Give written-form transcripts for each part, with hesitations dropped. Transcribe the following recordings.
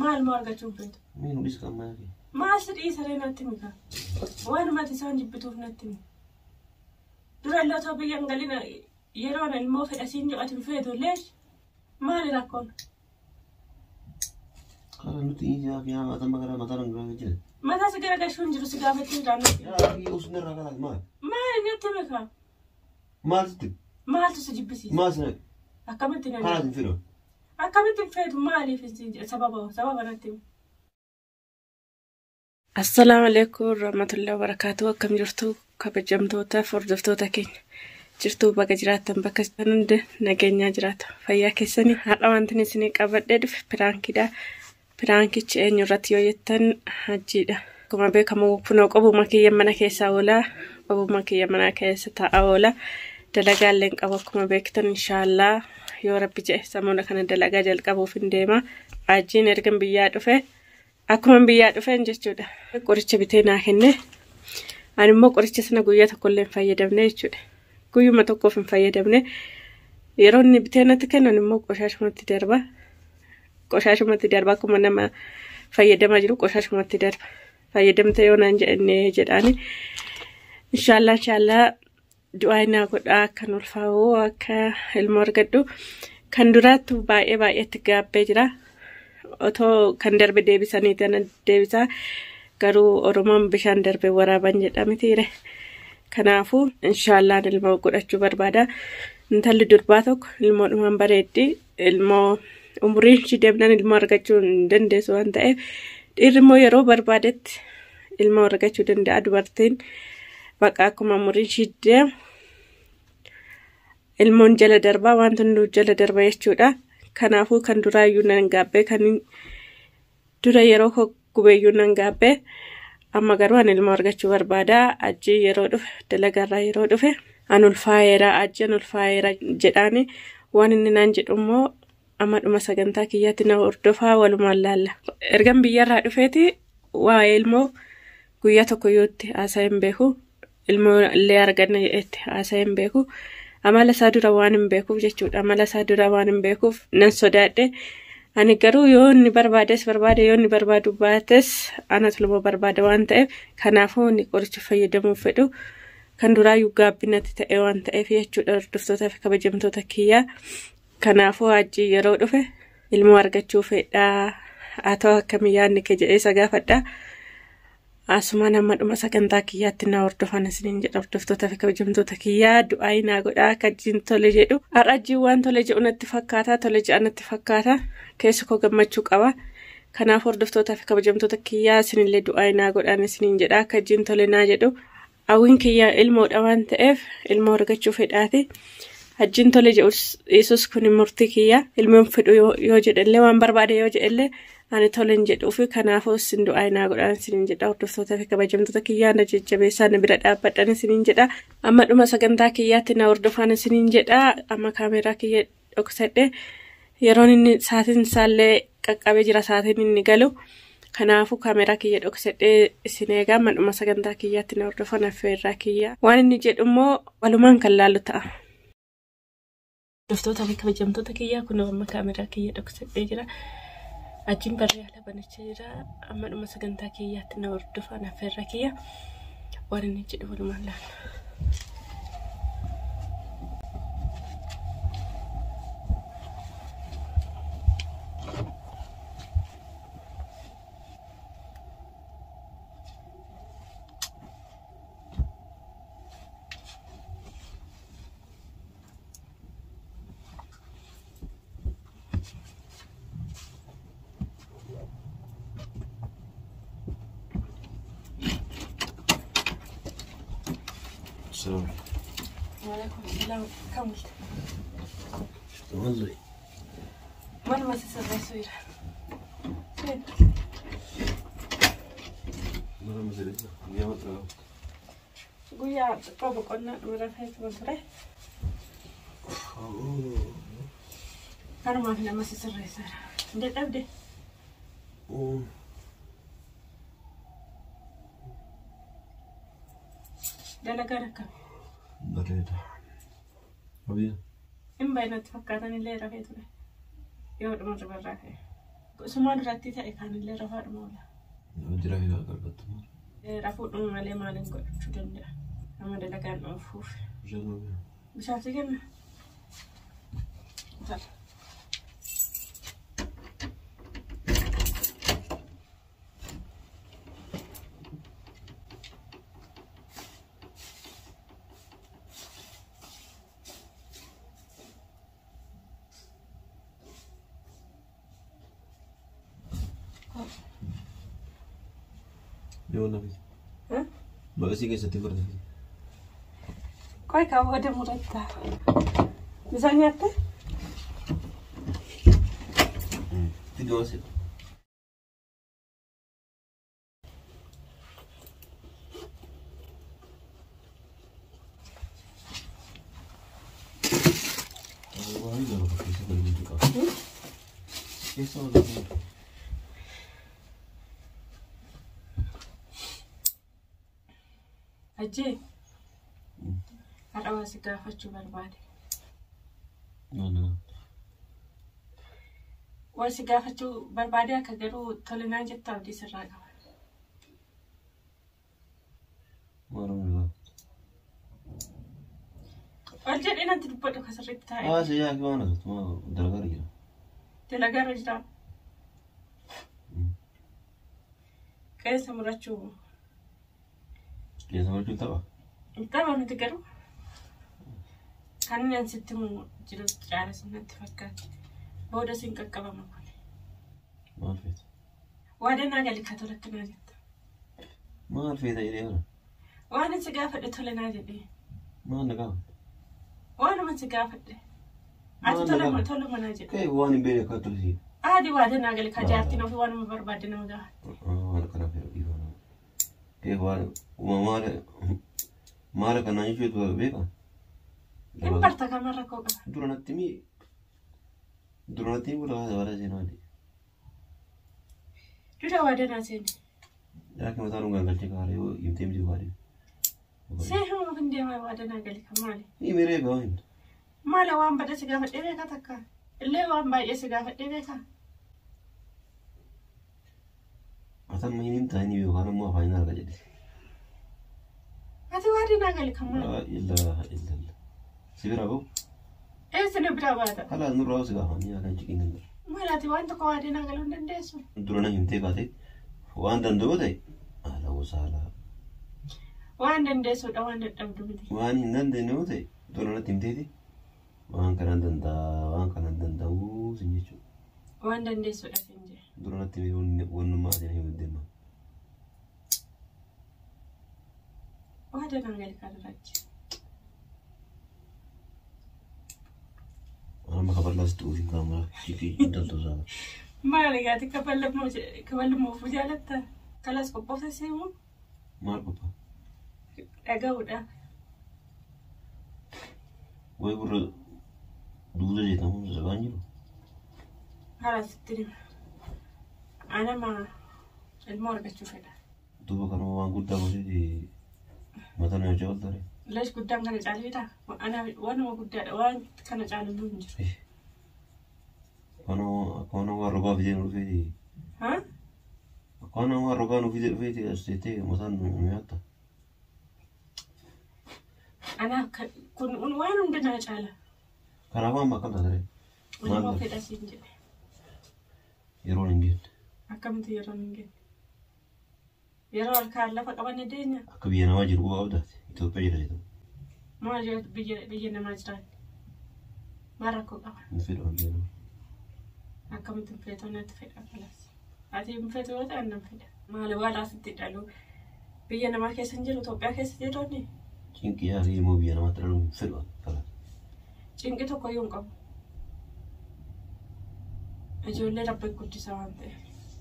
maal margachuu feetu Min udis kamaki. maal sidii saree natti mika waan mati isaan jibbituuf natti mika dura illaa biyyan galina yeroon ilmoo fedhasiin jedhatin feetu leesh maali rakkoon Kala nuti ija fi mata magara mata rangra jira. mata sigara gashuun jiru si gaafatiin daannu Ya usne ragala mal. maali natti mika Mal sti. maaltu si jibbisiisa Mal sne. akkamitti Kala nani tin firo. akkamitti feetu maaliif sababa natti mika Assalamu alaikum warahmatullahi wabarakatuh. Akkam jirtu kabajamtoota hordoftoota keenya. Jirtu bakka jiraattan bakka hunda nageenyaa jiraata. Fayyaa keessanii har'a wanti isin qabadhee dhufe piraankiidha. Piraankichi eenyu irratti yoo jettan hajjiidha. Akkuma beekamu kunoo qobuma kiyya mana keessaa oola. Qobuma kiyya mana keessa taa'aa oola. Dalagaa illee qabu akkuma beektan inshaallah yoo rabbi jedhe sammuna kana dalagaa jalqabuuf hin deema. Hajjiin ergan biyyaa dhufe akkuma biyyaa dhufeen jechuudha. Qoricha bitee naa kenne. Ani immoo qoricha sana guyyaa tokko illee hin fayyadamne jechuudha. Guyyuma tokkoof hin fayyadamne. Yeroo inni bitee natti kennan immoo qoshaashumatti darba. Qoshaashumatti darba akkuma nama fayyadamaa jiru qoshaashumatti darba. Fayyadamte yoo naan jedhaani. Inshaallah du'aa naa godhaa akka ulfaa'u akka ilmoo argadhu. Kan duraattu baay'eetti gaabbee jira. Otoo kan darbe deebisanii tana deebisaa garuu Oromoon bishaan darbe waraaban jedhamitiire. Kanaafuu inshaallah ilmoo godhachuu barbaada. Intalli durbaa tokko ilmoo dhumaan bareeddi. Ilmoo umuriin ishii deemnaan ilmoo argachuu hin dandeessu waan ta'eef dhiirri immoo yeroo barbaadetti ilmoo argachuu danda'a. Dubartiin bakka akkuma umuriin ishii deemu ilmoon jala darbaa waan hunduu jala darba jechuudha. Kanaafuu kan duraayyuu nan gaabbee kan dura yeroo gubeeyyuu nan gaabbee amma garuu an ilmoo argachuu barbaada. Ajjii yeroo dhufe dalagarraa yeroo dhufe an ulfaa'eera jedhaani waan inni naan jedhu immoo amma dhuma sagantaa kiyyaatti na hordofaa walumaan laalla. Ergan biyyarraa dhufeeti waa'ee ilmoo guyyaa tokko yootti haasa'ee hin beeku. Ilmoo illee arganna jedhetti haasa'ee hin beeku. Amala isaa dura waan hin beekuuf jechuudha. Amala isaa dura waan hin beekuuf nan sodaadhe. Ani garuu yoo inni barbaades barbaade yoo inni barbaadu baates anatu ilmoo barbaada waan ta'eef kanaafuu inni qoricha fayyadamuuf fedhu kan duraayyuu gaabbinatti ta'e waan ta'eef jechuudha. Hordoftootaa fi kabajamtoota kiyyaa kanaafuu hajjii yeroo dhufe ilmoo argachuu fedhaa haa ta'u akkamii yaadni kee jedhee isa gaafadha. Asuma nama dhuma sagantaa kiyyaatti na hordofan isiniin jedha. Hordoftootaa fi kabajamtoota kiyyaa du'aa naa godhaa akka ajjiin tole jedhu. Har'a ajjiin waan tole jedhu natti fakkaata. Tole jedha natti fakkaata. Keessa koo gammachuu qaba. Kanaaf hordoftootaa fi kabajamtoota kiyyaa isinillee du'aa naa godhaan isiniin jedha akka ajjiin tole naa jedhu. Hawwiin kiyyaa ilmoodha waan ta'eef ilmoo argachuu fedhaati. Ajjiin tole jedhu Yesuus kun murtii kiyyaa ilmoon fedhu yoo jedhallee waan barbaade yoo jedhallee ani tolen jedhuufi kanaafuu isin du'aa naa godhaan isiniin jedha. Hordoftootaa fi kabajamtoota kiyyaa na jajjabeessaa na bira dhaabbadhaan isiniin jedha. Amma dhuma sagantaa kiyyaatti na hordofaan isiniin jedha. Amma kaameeraa kiyya dhoksadhe yeroon inni saatiin isaallee qaqqabee jira saatiin inni galu. Kanaafuu kaameeraa kiyya dhoksadhe isin eegaa amma dhuma sagantaa kiyyaatti na hordofaan affeerraa kiyya. Waan inni jedhu immoo walumaan kan laallu ta'a. Hordoftootaa fi kabajamtoota kiyyaa kun amma kaameeraa kiyya dhoksadhee jira. Ajjiin barree ala banachaa jira. Amma dhuma sagantaa kiyyaatti na hordofaan affeerraa kiyya. Waan inni jedhu walumaan laalla. السلام وعليكم السلام. كمل. والله وانا ما تسرع سويرة. فين؟ مرة مزيدة يا مطرة. قويا قوبا قلنا مرة فايت مطرة. أنا ما فينا ما تسرع سارة. بدي أبدي. دلقا ركب. بريدة. أبيض. إن بينات فكرتني اللي رفيت له. يوم مرة برا فيه. Sumaan irratti ta'e kaanillee rafaadhuma oola. Jira fi gargaartu. Rafuudhuma malee maaliin godhachuu danda'a? Nama dalagaan dhufuuf. Bishaan si kenna. Yo nabi. Bagasi ke setiap hari. Kau kau ada murata. Misalnya apa? Tidur sih. Wah, ini kalau pakai sekali juga. Esok lagi. Ajee. Har'a waa si gaafachuu barbaade. Waa si gaafachuu barbaade akka garuu tolinaa jettaa abdii sirraa qaba. Wal jedhee nanti dubbadhu ka sirriitti taa'e. Si yaa gimana tuh? Dalagar jira. Dalagaa irra jira. Qeensa murachuu. Qeensa murachuu tapha? Tapha nuti garuu. Kan inni ansitti jiru caalaa natti fakkaata. Booda siin qaqqabama kun. Maal feeta? Waa danaa gali ka tolatti naa jetta. Maal feeta jedhee kana? Waan inni si gaafadhe tole naa jedhee. Maal na gaafa? Waanuma si gaafadhe. Ati toluma naa jedhe. Kee waan hin beekne akka tolisi. Adi waa danaa gali ka jaartiin ofii waanuma barbaadde nama gaafadhe. Waan kana fe'u dhiifama. Kee waan maala kanaan jechuutu beeka? Inni barta kamarra koo qaba. Duranatti bulaa dabala seenaati. Dura waa danaa seeni. Yaaki mataa nu gangalchee kaaree yoo himtee miti baadii. Seehuma ofin deemaa waa danaa gali ka maali? Ni miree gahaa himta. Maala waan bada si gaafadhee beekaa takka. Illee waan baay'ee si gaafadhee beekaa. Atan ma hin himtaa inni yookaan ammoo afaan hin arga jedhe. Ati waa danaa gali ka maali? Illa. Sibira ba'u? Sini bira baata. Haala nurraa si gaafanii yaakan ciqiin danda'a. Maalaati waan tokko waa danaa galuu hin dandeessu. Durana himtee kaate waan danda'u ta'e haala wasaala. Waan dandeessuudha waan dadhabdu miti. Waan hin dandeenye yoo ta'e duranatti himteeti waan kanaan danda'uu sin jechuudha. Waan dandeessuudha sin jee. Duranatti wannummaa asin hin deemma. Waa danaa gali kan irratti. Amma kabarlaas tuufiin kaamara ciqii daltu saala. Maali gaati kaballummoof jaalatta kalas qophoofte seemu. Maal qophaa? Dhaga'uudha. Wayi gurra duuda jeetamu sabaan jiru. Haala sitti dhima. Anama ilmoo argachuu fedha. Duuba kanuma waan guddaa goseeti mataa na hojjaa waltare. Lash guddaan kana caaliidha. Waanuma guddaadha waan kana caaluu hin jiru. Akkana waan rogaa fidee nu dhufeeti. Akkana waan rogaa nu fidee dhufeeti as jettee mataan nu nyaatta. Kun waan hundanaa caala. Kanaaf amma akkam taatare? Ilmoo fedha siin jedhe. Yeroon hin geenye. Akkamitti yeroon hin geenye? Yeroo harkaan lafa qabanne deenya. Akka biyya namaa jiru quba qabdaati. Itoophiyaa jira jedhamu. Maal biyya namaa jiraan? Maal rakkoo qaba? Hin fedhu biyya namaa. Akkamitti hin feetoo natti fedha kalas. Ati hin feetoo yoo ta'an nan fedha. Maali waan asitti dhalu biyya namaa keessa hin jiru Itoophiyaa keessa jedhoonni? Cinqii yaalii immoo biyya namaatti dhalu hin fedhu kalas. Cinqii tokko iyyuu hin qabu. Ijoollee rabbi guddisaa waan ta'eef.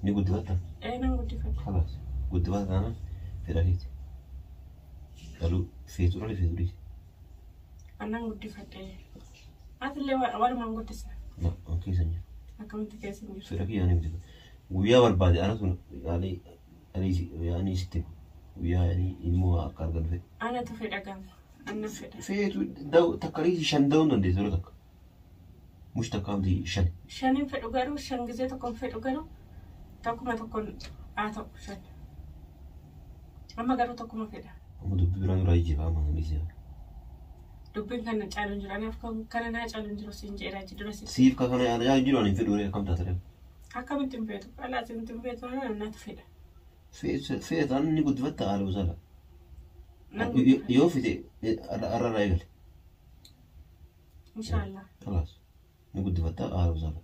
Ni guddifatta? Nan guddifata. Kalas. Guddifata taanaan fedha keeti. Dhaluu feetu dhalee feetu dhiise. Annan guddifadhee. Atillee walumaan guddisna. An keessa hin jiru. Akkamitti keessa hin jiru? Fedha kiyyaa ni miti. Guyyaa barbaade anatu yaanii sitti guyyaa ilmoo akka argan fedhe. Anatu fedha gama. Annan fedha. Feetu takkaliisi shan da'uu dandeessu yeroo takka. مش تكام دي شن شنين في الأجرو شن جزء تكون في الأجرو تكون تكون عاتق شن أما جرو تكون في ده أما دب بران رايجي فاهم ميزيا دبين كان challenge أنا أفكر كان أنا challenge راسين جيرا جدرسي سيف كان أنا يا جيرو أنا في دوري كم تطلع أكمل تنبيتو ألا تنبيتو أنا ناتفيد في أنا نقول دفتا على وزارة يوفي أرى رايجل إن شاء الله خلاص نقول دفتا على وزارة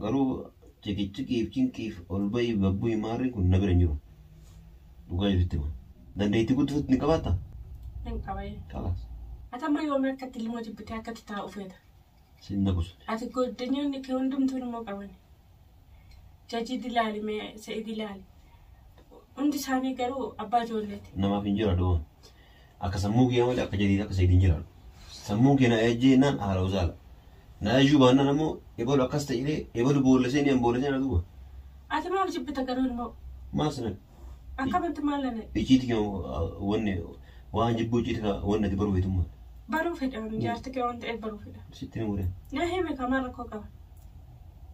قالوا تكي كيف أولبي بابوي ماري كنا نبرنجو بقى يفتما dan dia itu tuh nikah bata yang kawai kalas ata ma yo mer katil mo jibita katita ufeda sinna kus ati ko danyo ni ke undum tun mo kawani jaji dilali me se dilali undi sani garu abba jolleti nama finjira do aka sammu ki amale aka jadi aka sayidin jira sammu ki na eje nan ala uzala na ajuba nan mo ebolo akasta ile ebolo bolle sen em bolle sen adu ati ma jibita garu mo masna أكملت مالنا. إيجيتك وان جبوجيتك وانا تبرو في تما. برو في ده جارتك وانت برو في ده. ستين مورين. نهي كمان ركوكا.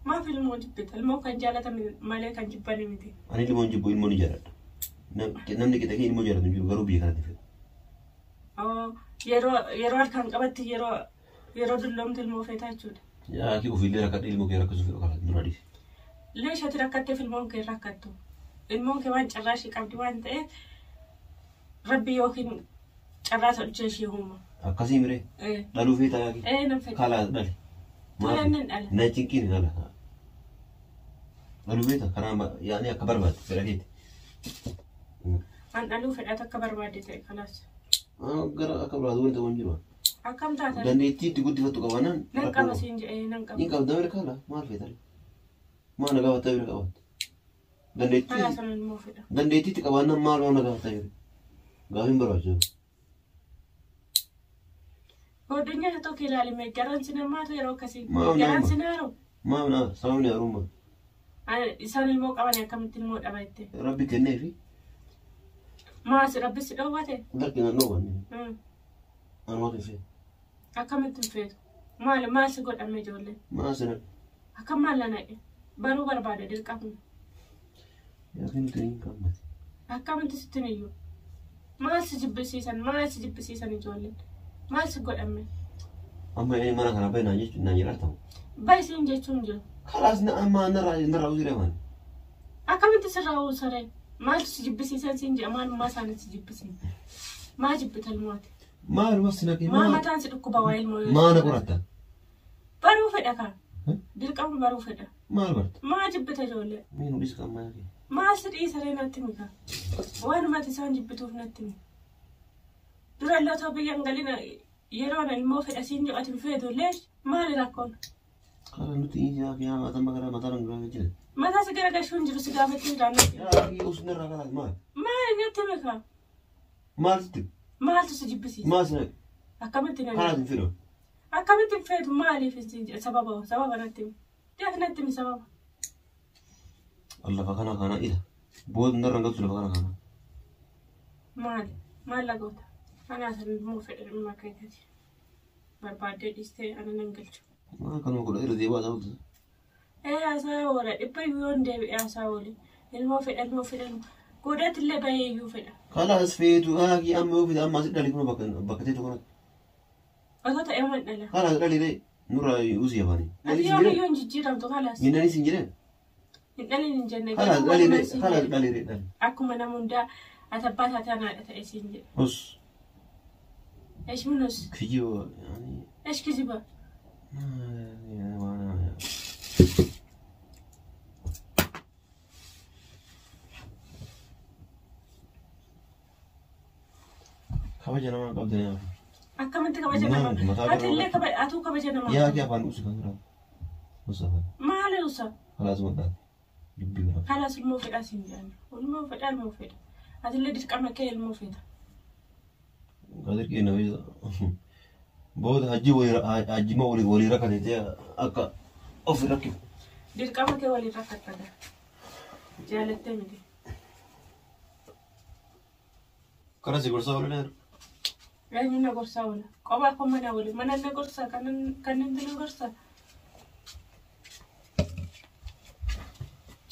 ما في الموجب بيت الموقع جالة من مالك كان جباني متي. أنا اللي مون جبوا المون جارد. نمني كده كي المون جارد نجيب غروبي كده في. يرو كان قبضت يرو دلهم تلمو في تاجود. يا كي وفي اللي ركض المو كي ركض في الوقت نورادي. ليش هتركضت في الموقع ركضتو؟ الممكن وان جراشي قبل وان تأ ربي يوكين جراس الجيشي هم. أكاسي مري. إيه. لالو في تاعي. إيه نفهم. خلاص دالي. ما ننقل. ناتشينكين خلاص. لالو في تا كرام يعني أكبر بعد بلاقيت. أنا لالو في أتكبر بعد تأ خلاص. قرا أكبر بعد وين تونجوا. أكم تاتا. dan itu tiga فتو كوانا. نكمل مسين نكمل. إنك بدأ كلا ما في تالي. ما نقاوة تاوي نقاوة. dan dia itu kawan malu nak tahu, gawin beraja. Kodenya itu kira lima jalan sinema tu yang kasih. Jalan sinaro. Mana, sama ni rumah. Isan ilmu kawan yang kami tilmu apa itu? Rabbi kene fi. Mas Rabbi sudah wate. Dah kena no ni. Anu apa fi? Akam itu fi. Mal mas god ame jolle. Mas nak. Akam malah naik. Baru berbada di kamu. Ya kan tu ini kamu. Akam itu setuniu. Mas jibesisan jolle. Mas god ame. Amma ini mana kenapa nanya rata? Baik sih cunjo. Kalas na amma nara uzire man. Akam itu serau sore. Mas jibesisan sinja aman mas ane jibesin. Mas jibetal muat. Ma ruasna ki ma matan si dukku bawail mo. Ma na kurata. Baru feda ka. Dirqam baru feda. Ma albert. Ma jibbeta jolle. Min udis kam ma ki. Ma sidi sarena timika. Wan ma tisan jibbetu natimi. Dura la to biyan galina yerona ilmo feda sinjo atim fedo lesh ma li rakon. Kala nuti ya ki ama tamagara mataran gura jile. Mata sigara ga shunjiru sigaba tidana. Ya ki usna rakala ma. Ma natimika. Ma sti. ما تسجبسي ما سنك أكملت نعم خلاص نفيرو أكملت فيد مالي في سببه نتم ده نتم سببه الله فكنا إيه بود نرى نقص فكنا مالي ما لقوت أنا أصلا مو في ما كنت برباد ديستي أنا ننقلت ما كانوا يقولوا إيه ذي واحد أوكس إيه أساورة إبى يون ده أساورة الموفد قدرت اللي بيجوا فيها. خلاص فيدو هاجي أما هو في أما سيد اللي كنا بكتير كنا. أصلا تأمل لا. خلاص رالي ده نورا يوزي يباني. اليوم يوم جيران تو خلاص. ينادي سنجرة. ينادي نجنة. خلاص رالي ده خلاص رالي ده. أكو منا مندا أتبات أتانا أتأسينج. بس. إيش منوس؟ كذيبة يعني. إيش كذيبة؟ يعني ما. كبجنا ما قبضنا. أكمل كبجنا ما. أتلي أتو كبجنا ما. يا كيا فان أوسك هذا. وصفا. ما عليه وصف. خلاص ما جبي خلاص الموفد أسينجان. الموفد. أتلي ديك أما كي الموفد. قادر كي نوي. بود هجي ما ولي ركض تيا أكا أوف ركض. ديك أما كي ولي ركض كذا. جالت تمدي. كنا سيقول ولا يعني نقول سولا. كوبا كم أنا ولي. من أنا نقول سا كان ندلو قرصا.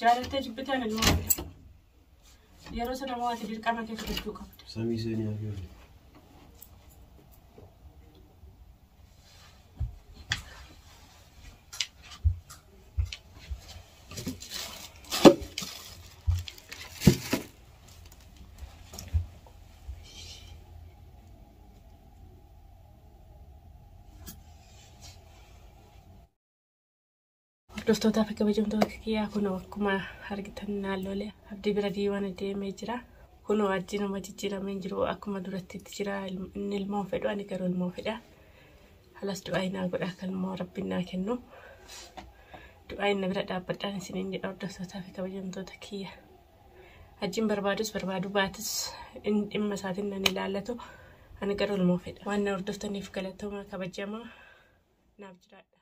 جالت تجبتان الموضوع يا رسول الله تدير كما كيف تجوك سامي سيني أكيد Hordoftoota fi kabajamtoota kiyyaa kunoo akkuma argitan naannolee abdii bira diiwaan deemee jira. Kunoo ajji nama jijjiiramee jiru akkuma duratti jira. Inni ilmoo fedhu ani garuu ilmoo fedha. Halas du'aa inaa godha kan immoo rabbiin naa kennu. Du'aa inni bira dhaabbadhaan isiniin jedha hordoftoota fi kabajamtoota kiyya. Ajjiin barbaadus barbaadu baatus dhimma isaatiin nan ilaallatu ani garuu ilmoo fedha. Waan na hordoftaniif galatooma kabajamaa naaf jiraadha.